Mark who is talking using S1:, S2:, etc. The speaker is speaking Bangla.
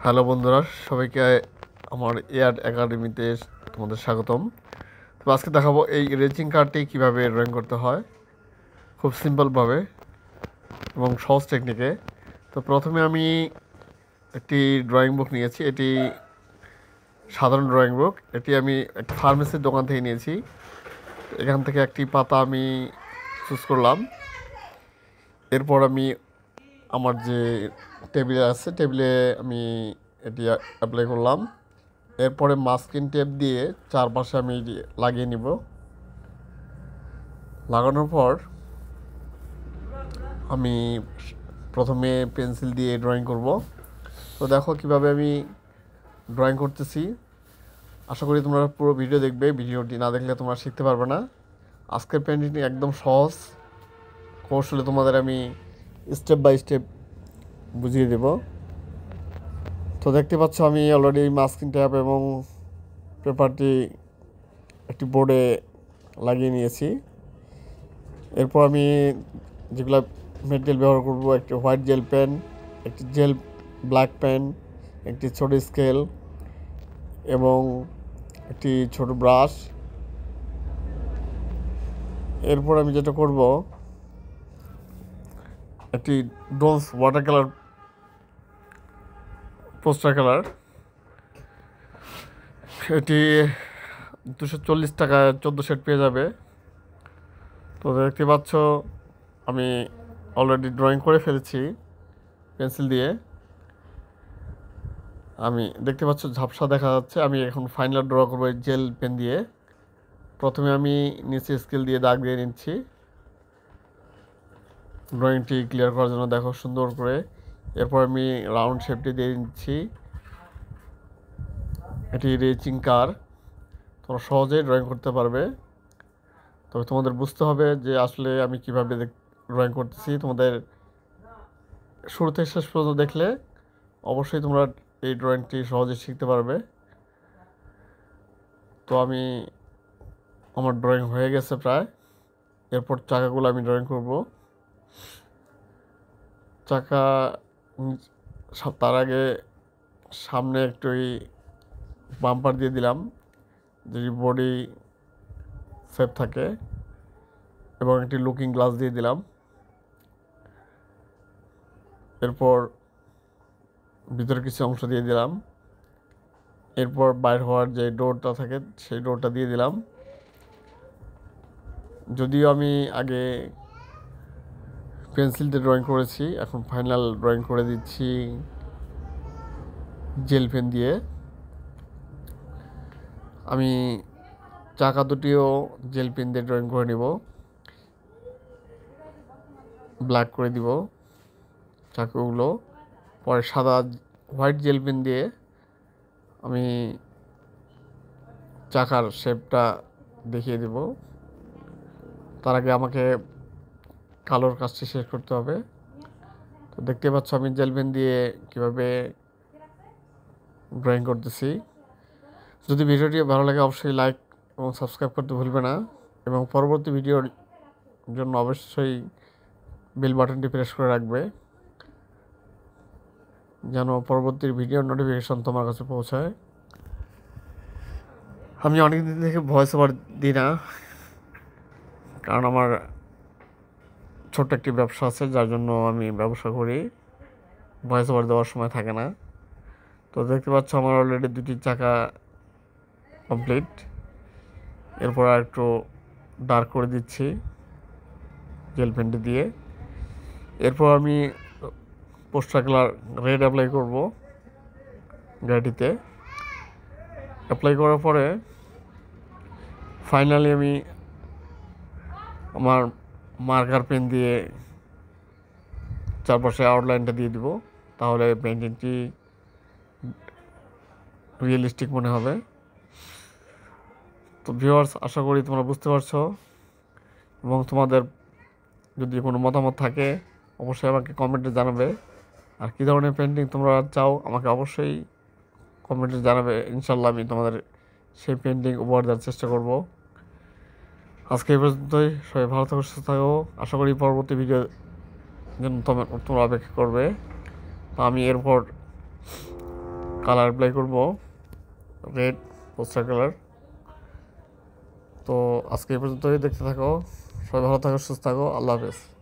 S1: হ্যালো বন্ধুরা, সবাইকে আমার এআর্ট একাডেমিতে তোমাদের স্বাগতম। তো আজকে দেখাবো এই রেজিং কার্ডটি কীভাবে ড্রয়িং করতে হয় খুব সিম্পলভাবে এবং সহজ টেকনিকে। তো প্রথমে আমি একটি ড্রয়িং বুক নিয়েছি। এটি সাধারণ ড্রয়িং বুক। এটি আমি একটা ফার্মেসির দোকান থেকে নিয়েছি। এখান থেকে একটি পাতা আমি চুজ করলাম। এরপর আমি আমার যে টেবিলে আছে, টেবিলে আমি এটি অ্যাপ্লাই করলাম। এরপরে মাস্কিং টেপ দিয়ে চারপাশে আমি লাগিয়ে নিব। লাগানোর পর আমি প্রথমে পেন্সিল দিয়ে ড্রয়িং করব। তো দেখো কিভাবে আমি ড্রয়িং করতেছি। আশা করি তোমরা পুরো ভিডিও দেখবে। ভিডিওটি না দেখলে তোমরা শিখতে পারবে না। আজকের পেন্টিংটি একদম সহজ কৌশলে তোমাদের আমি স্টেপ বাই স্টেপ বুঝিয়ে দেব। তো দেখতে পাচ্ছ আমি অলরেডি মাস্কিং ট্যাপ এবং পেপারটি একটি বোর্ডে লাগিয়ে নিয়েছি। এরপর আমি যেগুলো মেটেরিয়াল ব্যবহার করব, একটি হোয়াইট জেল পেন, একটি জেল ব্ল্যাক পেন, একটি ছোট স্কেল এবং একটি ছোট ব্রাশ। এরপর আমি যেটা করব, একটি domes water colour poster colour, এটি 240 টাকায় 14 সেট পেয়ে যাবে। তো দেখতে পাচ্ছ আমি অলরেডি ড্রয়িং করে ফেলেছি পেন্সিল দিয়ে। আমি দেখতে পাচ্ছ ঝাপসা দেখা যাচ্ছে। আমি এখন ফাইনাল ড্র করবো এই জেল পেন দিয়ে। প্রথমে আমি নিচে স্কেল দিয়ে দাগ দিয়ে নিচ্ছি ড্রয়িংটি ক্লিয়ার করার জন্য, দেখো সুন্দর করে। এরপর আমি রাউন্ড শেপটি দিয়ে নিচ্ছি। এটি রেচিং কার, তোমরা সহজেই ড্রয়িং করতে পারবে। তবে তোমাদের বুঝতে হবে যে আসলে আমি কিভাবে ড্রয়িং করতেছি। তোমাদের শুরু থেকে শেষ পর্যন্ত দেখলে অবশ্যই তোমরা এই ড্রয়িংটি সহজে শিখতে পারবে। তো আমার ড্রয়িং হয়ে গেছে প্রায়। এরপর চাকাগুলো আমি ড্রয়িং করব। চাকা তার আগে সামনে একটু বাম্পার দিয়ে দিলাম, যেটি বডি শেপ থাকে, এবং একটি লুকিং গ্লাস দিয়ে দিলাম। এরপর ভিতরে কিছু অংশ দিয়ে দিলাম। এরপর বাইর হওয়ার যে ডোরটা থাকে সেই ডোরটা দিয়ে দিলাম। যদিও আমি আগে পেন্সিল দিয়ে ড্রয়িং করেছি, এখন ফাইনাল ড্রয়িং করে দিচ্ছি জেল পেন দিয়ে। আমি চাকা দুটিও জেল পেন দিয়ে ড্রয়িং করে নিব, ব্ল্যাক করে দিব চাকাগুলো। পরে সাদা হোয়াইট জেল পেন দিয়ে আমি চাকার শেপটা দেখিয়ে দেব। তার আগে আমাকে কালোর কাজটি শেষ করতে হবে। তো দেখতে পাচ্ছ আমি জেল পেন দিয়ে কীভাবে ড্রয়িং করতেছি। যদি ভিডিওটি ভালো লাগে অবশ্যই লাইক এবং সাবস্ক্রাইব করতে ভুলবে না, এবং পরবর্তী ভিডিওর জন্য অবশ্যই বেল বাটনটি প্রেস করে রাখবে, যেন পরবর্তী ভিডিওর নোটিফিকেশন তোমার কাছে পৌঁছায়। আমি অনেক দিন থেকে ভয়েস ওভার দিই না, কারণ আমার ছোট্ট একটি ব্যবসা আছে, যার জন্য আমি ব্যবসা করি, ভয়েস ওভার দেওয়ার সময় থাকে না। তো দেখতে পাচ্ছ আমার অলরেডি দুটি চাকা কমপ্লিট। এরপর আর একটু ডার্ক করে দিচ্ছি জেল পেনটি দিয়ে। এরপর আমি পোস্টার কালার রেড অ্যাপ্লাই করব গাড়িটিতে। অ্যাপ্লাই করার পরে ফাইনালি আমি আমার মার্কার পেন দিয়ে চারপাশে আউটলাইনটা দিয়ে দিব, তাহলে পেন্টিংটি রিয়েলিস্টিক মনে হবে। তো ভিউয়ার্স, আশা করি তোমরা বুঝতে পারছো, এবং তোমাদের যদি কোনো মতামত থাকে অবশ্যই আমাকে কমেন্টে জানাবে। আর কী ধরনের পেন্টিং তোমরা চাও আমাকে অবশ্যই কমেন্টে জানাবে। ইনশাল্লাহ আমি তোমাদের সেই পেন্টিং উপহার দেওয়ার চেষ্টা করব। আজকে এই পর্যন্তই। সবাই ভালো থাকো, সুস্থ থাকো। আশা করি পরবর্তী ভিডিও জন্য তোমরা অপেক্ষা করবে। তো আমি এরপর কালার অ্যাপ্লাই করব, রেড পোস্টার কালার। তো আজকে এই পর্যন্তই, দেখতে থাকো। সবাই ভালো থাকো, সুস্থ থাকো। আল্লাহ হাফেজ।